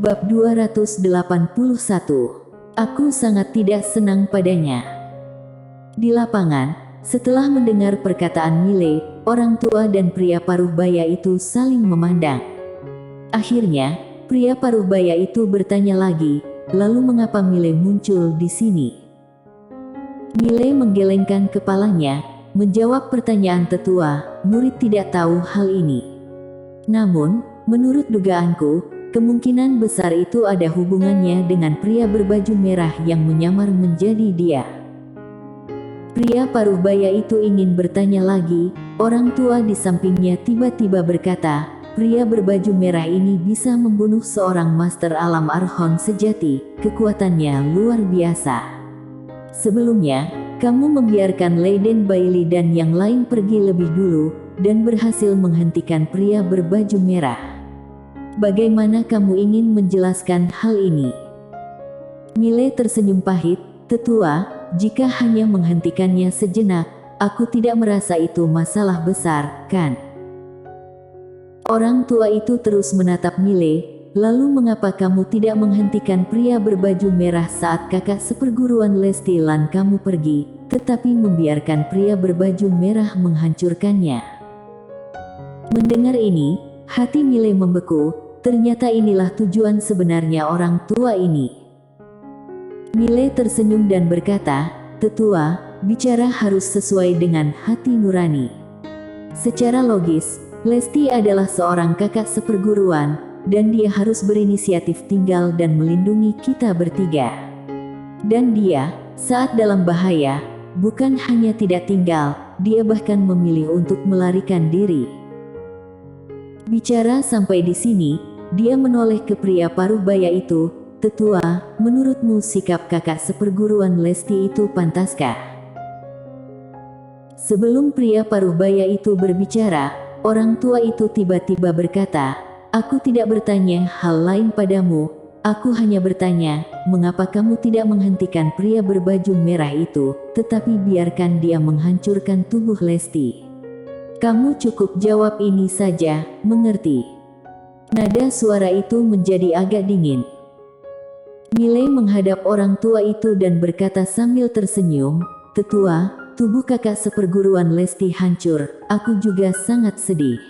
Bab 281. Aku sangat tidak senang padanya. Di lapangan, setelah mendengar perkataan Mile, orang tua dan pria paruh baya itu saling memandang. Akhirnya, pria paruh baya itu bertanya lagi, lalu mengapa Mile muncul di sini? Mile menggelengkan kepalanya, menjawab pertanyaan tetua, murid tidak tahu hal ini. Namun, menurut dugaanku, kemungkinan besar itu ada hubungannya dengan pria berbaju merah yang menyamar menjadi dia. Pria paruh baya itu ingin bertanya lagi, orang tua di sampingnya tiba-tiba berkata, pria berbaju merah ini bisa membunuh seorang master alam Archon sejati, kekuatannya luar biasa. Sebelumnya, kamu membiarkan Leiden Bailey dan yang lain pergi lebih dulu, dan berhasil menghentikan pria berbaju merah. Bagaimana kamu ingin menjelaskan hal ini? Mile tersenyum pahit, tetua, jika hanya menghentikannya sejenak, aku tidak merasa itu masalah besar, kan? Orang tua itu terus menatap Mile, lalu mengapa kamu tidak menghentikan pria berbaju merah saat kakak seperguruan Lesti Lan kamu pergi, tetapi membiarkan pria berbaju merah menghancurkannya? Mendengar ini, hati Mile membeku, ternyata inilah tujuan sebenarnya orang tua ini. Mile tersenyum dan berkata, tetua, bicara harus sesuai dengan hati nurani. Secara logis, Lesti adalah seorang kakak seperguruan, dan dia harus berinisiatif tinggal dan melindungi kita bertiga. Dan dia, saat dalam bahaya, bukan hanya tidak tinggal, dia bahkan memilih untuk melarikan diri. Bicara sampai di sini, dia menoleh ke pria paruh baya itu, tetua, menurutmu sikap kakak seperguruan Lesti itu pantaskah? Sebelum pria paruh baya itu berbicara, orang tua itu tiba-tiba berkata, aku tidak bertanya hal lain padamu, aku hanya bertanya, mengapa kamu tidak menghentikan pria berbaju merah itu, tetapi biarkan dia menghancurkan tubuh Lesti? Kamu cukup jawab ini saja, mengerti? Nada suara itu menjadi agak dingin. Mile menghadap orang tua itu dan berkata sambil tersenyum, tetua, tubuh kakak seperguruan Lesti hancur, aku juga sangat sedih.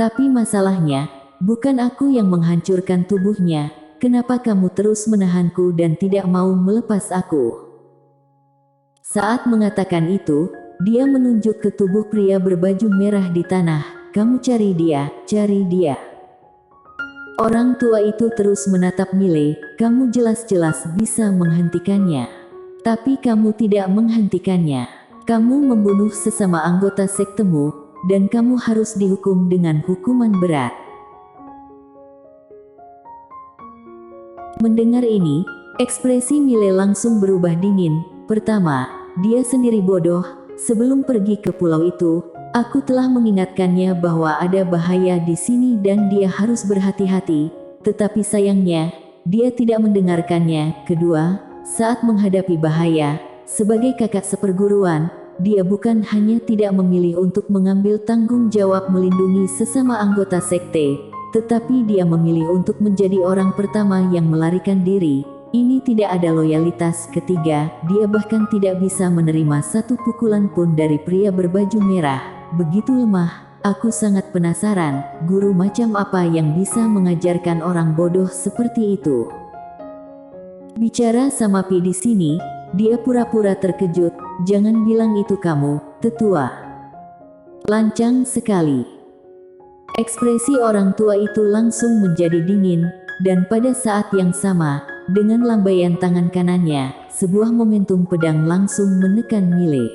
Tapi masalahnya, bukan aku yang menghancurkan tubuhnya, kenapa kamu terus menahanku dan tidak mau melepas aku? Saat mengatakan itu, dia menunjuk ke tubuh pria berbaju merah di tanah, kamu cari dia, cari dia. Orang tua itu terus menatap Mile, kamu jelas-jelas bisa menghentikannya. Tapi kamu tidak menghentikannya. Kamu membunuh sesama anggota sektemu, dan kamu harus dihukum dengan hukuman berat. Mendengar ini, ekspresi Mile langsung berubah dingin. Pertama, dia sendiri bodoh. Sebelum pergi ke pulau itu, aku telah mengingatkannya bahwa ada bahaya di sini dan dia harus berhati-hati, tetapi sayangnya, dia tidak mendengarkannya. Kedua, saat menghadapi bahaya, sebagai kakak seperguruan, dia bukan hanya tidak memilih untuk mengambil tanggung jawab melindungi sesama anggota sekte, tetapi dia memilih untuk menjadi orang pertama yang melarikan diri. Ini tidak ada loyalitas. Ketiga, dia bahkan tidak bisa menerima satu pukulan pun dari pria berbaju merah. Begitu lemah, aku sangat penasaran, guru macam apa yang bisa mengajarkan orang bodoh seperti itu. Bicara sama Pi di sini, dia pura-pura terkejut, jangan bilang itu kamu, tetua. Lancang sekali. Ekspresi orang tua itu langsung menjadi dingin, dan pada saat yang sama, dengan lambaian tangan kanannya, sebuah momentum pedang langsung menekan Mile.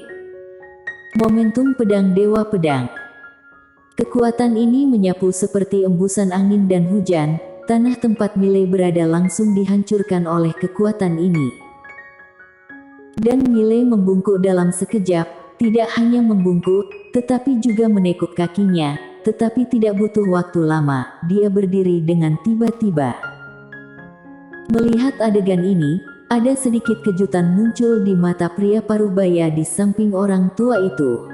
Momentum pedang Dewa Pedang. Kekuatan ini menyapu seperti embusan angin dan hujan, tanah tempat Mile berada langsung dihancurkan oleh kekuatan ini. Dan Mile membungkuk dalam sekejap, tidak hanya membungkuk, tetapi juga menekuk kakinya, tetapi tidak butuh waktu lama, dia berdiri dengan tiba-tiba. Melihat adegan ini, ada sedikit kejutan muncul di mata pria paruh baya di samping orang tua itu.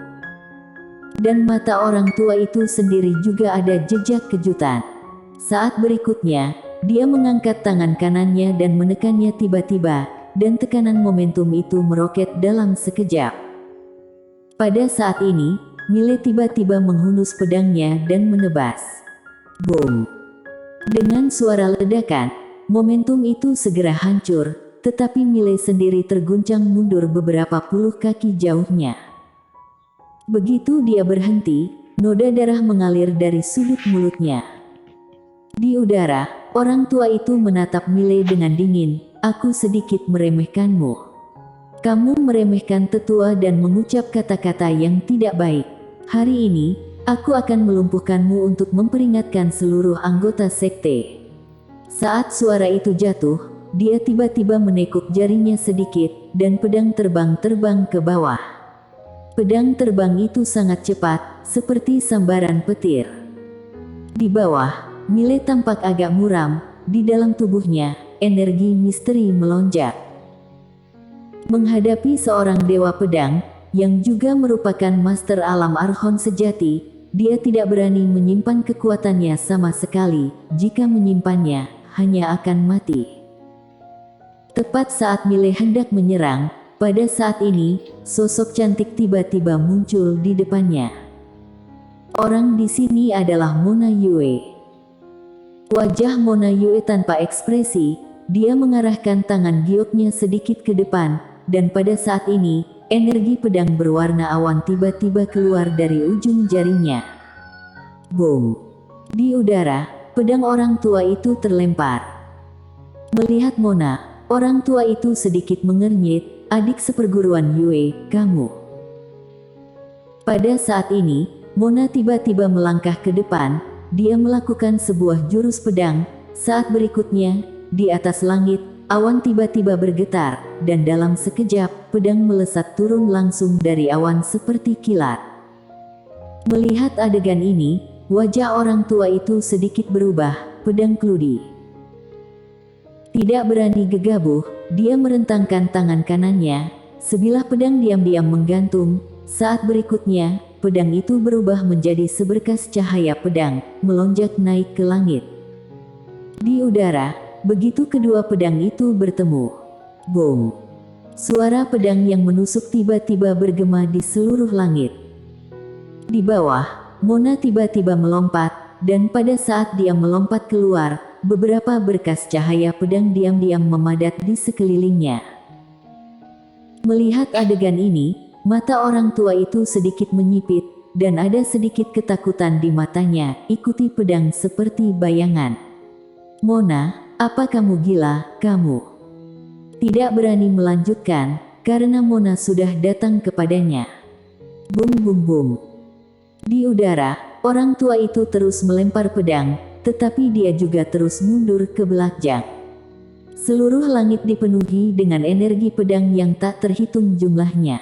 Dan mata orang tua itu sendiri juga ada jejak kejutan. Saat berikutnya, dia mengangkat tangan kanannya dan menekannya tiba-tiba, dan tekanan momentum itu meroket dalam sekejap. Pada saat ini, Mile tiba-tiba menghunus pedangnya dan menebas. Boom! Dengan suara ledakan, momentum itu segera hancur, tetapi Mile sendiri terguncang mundur beberapa puluh kaki jauhnya. Begitu dia berhenti, noda darah mengalir dari sudut mulutnya. Di udara, orang tua itu menatap Mile dengan dingin. "Aku sedikit meremehkanmu. Kamu meremehkan tetua dan mengucap kata-kata yang tidak baik. Hari ini, aku akan melumpuhkanmu untuk memperingatkan seluruh anggota sekte." Saat suara itu jatuh, dia tiba-tiba menekuk jarinya sedikit, dan pedang terbang ke bawah. Pedang terbang itu sangat cepat, seperti sambaran petir. Di bawah, Mile tampak agak muram. Di dalam tubuhnya, energi misteri melonjak. Menghadapi seorang dewa pedang, yang juga merupakan master alam Archon sejati, dia tidak berani menyimpan kekuatannya sama sekali. Jika menyimpannya, hanya akan mati. Tepat saat Mile hendak menyerang, pada saat ini, sosok cantik tiba-tiba muncul di depannya. Orang di sini adalah Mona Yue. Wajah Mona Yue tanpa ekspresi, dia mengarahkan tangan gioknya sedikit ke depan, dan pada saat ini, energi pedang berwarna awan tiba-tiba keluar dari ujung jarinya. Boom! Di udara, pedang orang tua itu terlempar. Melihat Mona, orang tua itu sedikit mengernyit. "Adik seperguruan Yue, kamu." Pada saat ini, Mona tiba-tiba melangkah ke depan. Dia melakukan sebuah jurus pedang. Saat berikutnya, di atas langit, awan tiba-tiba bergetar, dan dalam sekejap, pedang melesat turun langsung dari awan seperti kilat. Melihat adegan ini, wajah orang tua itu sedikit berubah. "Pedang Kludi." Tidak berani gegabah, dia merentangkan tangan kanannya. Sebilah pedang diam-diam menggantung. Saat berikutnya, pedang itu berubah menjadi seberkas cahaya pedang, melonjak naik ke langit. Di udara, begitu kedua pedang itu bertemu. Boom! Suara pedang yang menusuk tiba-tiba bergema di seluruh langit. Di bawah, Mona tiba-tiba melompat, dan pada saat dia melompat keluar, beberapa berkas cahaya pedang diam-diam memadat di sekelilingnya. Melihat adegan ini, mata orang tua itu sedikit menyipit, dan ada sedikit ketakutan di matanya. "Ikuti pedang seperti bayangan." "Mona, apa kamu gila, kamu?" Tidak berani melanjutkan, karena Mona sudah datang kepadanya. Bum bum bum. Di udara, orang tua itu terus melempar pedang, tetapi dia juga terus mundur ke belakang. Seluruh langit dipenuhi dengan energi pedang yang tak terhitung jumlahnya.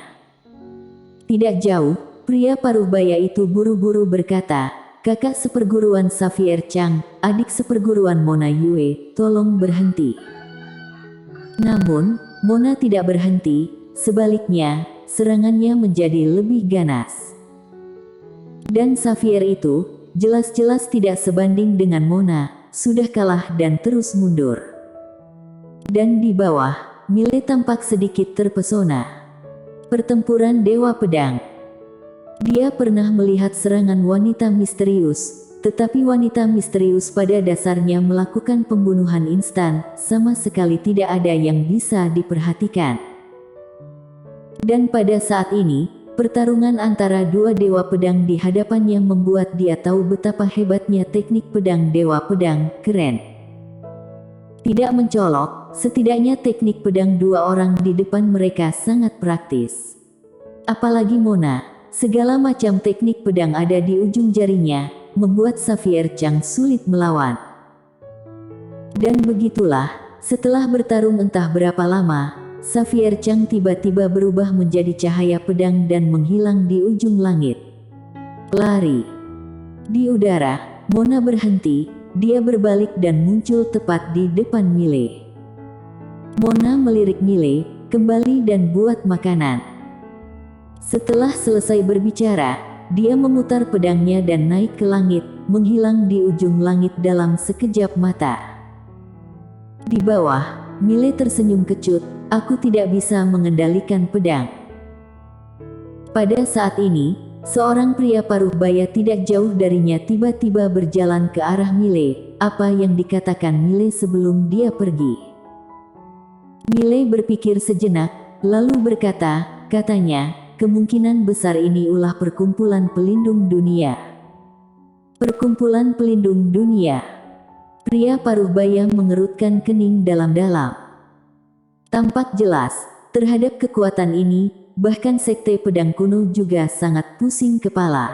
Tidak jauh, pria paruh baya itu buru-buru berkata, "Kakak seperguruan Xavier Chang, adik seperguruan Mona Yue, tolong berhenti." Namun, Mona tidak berhenti, sebaliknya, serangannya menjadi lebih ganas. Dan Xavier itu, jelas-jelas tidak sebanding dengan Mona, sudah kalah dan terus mundur. Dan di bawah, Mile tampak sedikit terpesona. Pertempuran Dewa Pedang. Dia pernah melihat serangan wanita misterius, tetapi wanita misterius pada dasarnya melakukan pembunuhan instan, sama sekali tidak ada yang bisa diperhatikan. Dan pada saat ini, pertarungan antara dua dewa pedang di hadapannya membuat dia tahu betapa hebatnya teknik pedang dewa pedang, keren. Tidak mencolok, setidaknya teknik pedang dua orang di depan mereka sangat praktis. Apalagi Mona, segala macam teknik pedang ada di ujung jarinya, membuat Xavier Chang sulit melawan. Dan begitulah, setelah bertarung entah berapa lama, Xavier Chang tiba-tiba berubah menjadi cahaya pedang dan menghilang di ujung langit. Lari. Di udara, Mona berhenti, dia berbalik dan muncul tepat di depan Mile. Mona melirik Mile, "Kembali dan buat makanan." Setelah selesai berbicara, dia memutar pedangnya dan naik ke langit, menghilang di ujung langit dalam sekejap mata. Di bawah, Mile tersenyum kecut, aku tidak bisa mengendalikan pedang. Pada saat ini, seorang pria paruh baya tidak jauh darinya tiba-tiba berjalan ke arah Mile. Apa yang dikatakan Mile sebelum dia pergi? Mile berpikir sejenak, lalu berkata, katanya, kemungkinan besar ini ulah perkumpulan pelindung dunia. Perkumpulan pelindung dunia. Pria paruh baya mengerutkan kening dalam-dalam. Tampak jelas, terhadap kekuatan ini, bahkan sekte pedang kuno juga sangat pusing kepala.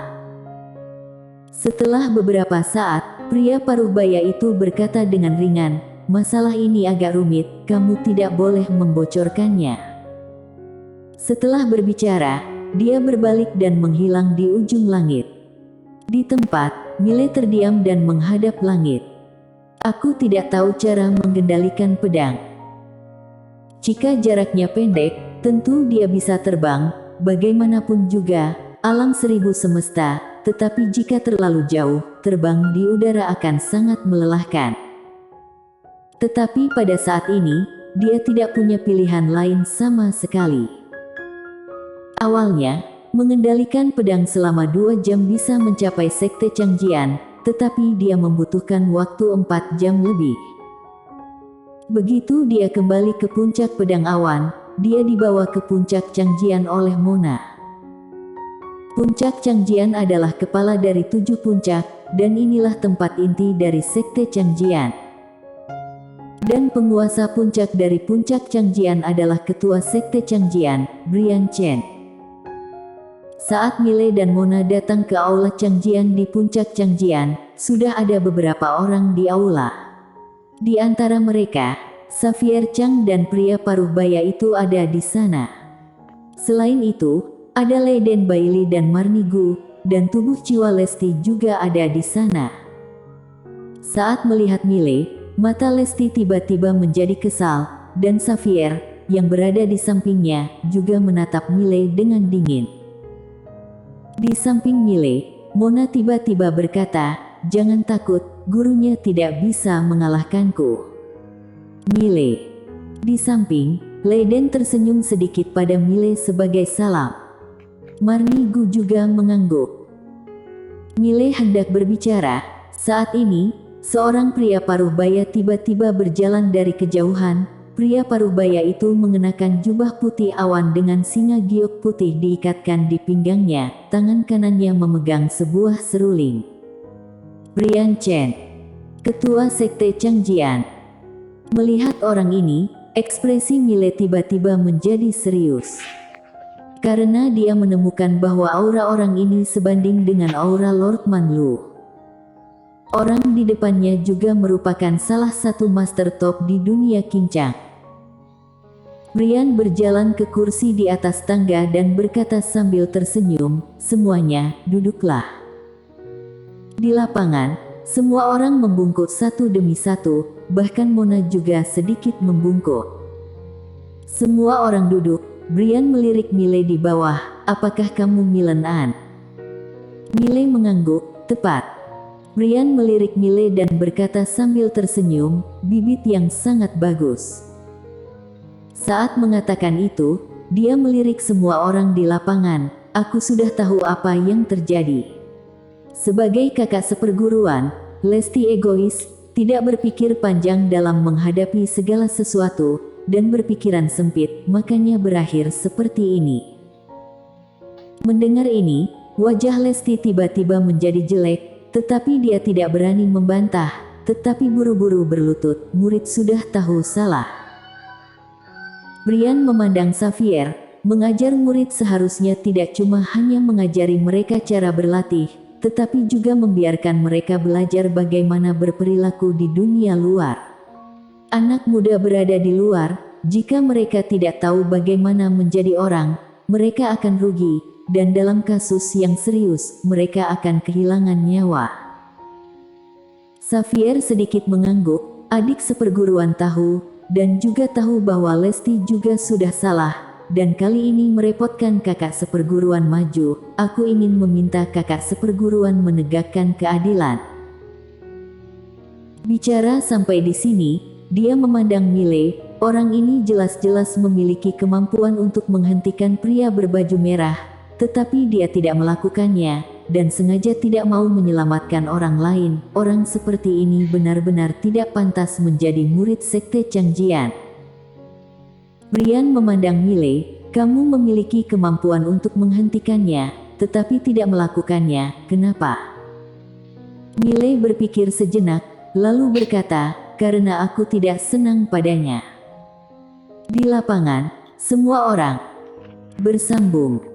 Setelah beberapa saat, pria paruh baya itu berkata dengan ringan, masalah ini agak rumit, kamu tidak boleh membocorkannya. Setelah berbicara, dia berbalik dan menghilang di ujung langit. Di tempat, Mile terdiam dan menghadap langit. Aku tidak tahu cara mengendalikan pedang. Jika jaraknya pendek, tentu dia bisa terbang, bagaimanapun juga, alam seribu semesta, tetapi jika terlalu jauh, terbang di udara akan sangat melelahkan. Tetapi pada saat ini, dia tidak punya pilihan lain sama sekali. Awalnya, mengendalikan pedang selama 2 jam bisa mencapai sekte Changjian, tetapi dia membutuhkan waktu 4 jam lebih. Begitu dia kembali ke puncak pedang awan, dia dibawa ke puncak Changjian oleh Mona. Puncak Changjian adalah kepala dari 7 puncak, dan inilah tempat inti dari sekte Changjian. Dan penguasa puncak dari puncak Changjian adalah ketua sekte Changjian, Brian Chen. Saat Mile dan Mona datang ke aula Changjian di puncak Changjian, sudah ada beberapa orang di aula. Di antara mereka, Xavier Chang dan pria paruh baya itu ada di sana. Selain itu, ada Leiden Bailey dan Marnie Gu, dan tubuh Ciwa Lesti juga ada di sana. Saat melihat Mile, mata Lesti tiba-tiba menjadi kesal, dan Xavier, yang berada di sampingnya, juga menatap Mile dengan dingin. Di samping Mile, Mona tiba-tiba berkata, jangan takut, gurunya tidak bisa mengalahkanku. Mile. Di samping, Leiden tersenyum sedikit pada Mile sebagai salam. Marnie Gu juga mengangguk. Mile hendak berbicara. Saat ini, seorang pria paruh baya tiba-tiba berjalan dari kejauhan. Pria paruh baya itu mengenakan jubah putih awan dengan singa giok putih diikatkan di pinggangnya, tangan kanannya memegang sebuah seruling. Brian Chen, ketua sekte Changjian. Melihat orang ini, ekspresi Mile tiba-tiba menjadi serius. Karena dia menemukan bahwa aura orang ini sebanding dengan aura Lord Manlu. Orang di depannya juga merupakan salah satu master top di dunia kincang. Brian berjalan ke kursi di atas tangga dan berkata sambil tersenyum, semuanya, duduklah. Di lapangan, semua orang membungkuk satu demi satu, bahkan Mona juga sedikit membungkuk. Semua orang duduk, Brian melirik Mile di bawah, apakah kamu Milen An? Mile mengangguk, tepat. Brian melirik Mile dan berkata sambil tersenyum, bibit yang sangat bagus. Saat mengatakan itu, dia melirik semua orang di lapangan, aku sudah tahu apa yang terjadi. Sebagai kakak seperguruan, Lesti egois, tidak berpikir panjang dalam menghadapi segala sesuatu, dan berpikiran sempit, makanya berakhir seperti ini. Mendengar ini, wajah Lesti tiba-tiba menjadi jelek, tetapi dia tidak berani membantah, tetapi buru-buru berlutut, murid sudah tahu salah. Brian memandang Xavier, mengajar murid seharusnya tidak cuma hanya mengajari mereka cara berlatih, tetapi juga membiarkan mereka belajar bagaimana berperilaku di dunia luar. Anak muda berada di luar, jika mereka tidak tahu bagaimana menjadi orang, mereka akan rugi. Dan dalam kasus yang serius, mereka akan kehilangan nyawa. Xavier sedikit mengangguk, adik seperguruan tahu, dan juga tahu bahwa Lesti juga sudah salah, dan kali ini merepotkan kakak seperguruan maju. Aku ingin meminta kakak seperguruan menegakkan keadilan. Bicara sampai di sini, Dia memandang Mile, orang ini jelas-jelas memiliki kemampuan untuk menghentikan pria berbaju merah, tetapi dia tidak melakukannya, dan sengaja tidak mau menyelamatkan orang lain. Orang seperti ini benar-benar tidak pantas menjadi murid sekte Changjian. Brian memandang Mile, kamu memiliki kemampuan untuk menghentikannya, tetapi tidak melakukannya, kenapa? Mile berpikir sejenak, lalu berkata, karena aku tidak senang padanya. Di lapangan, semua orang bersambung.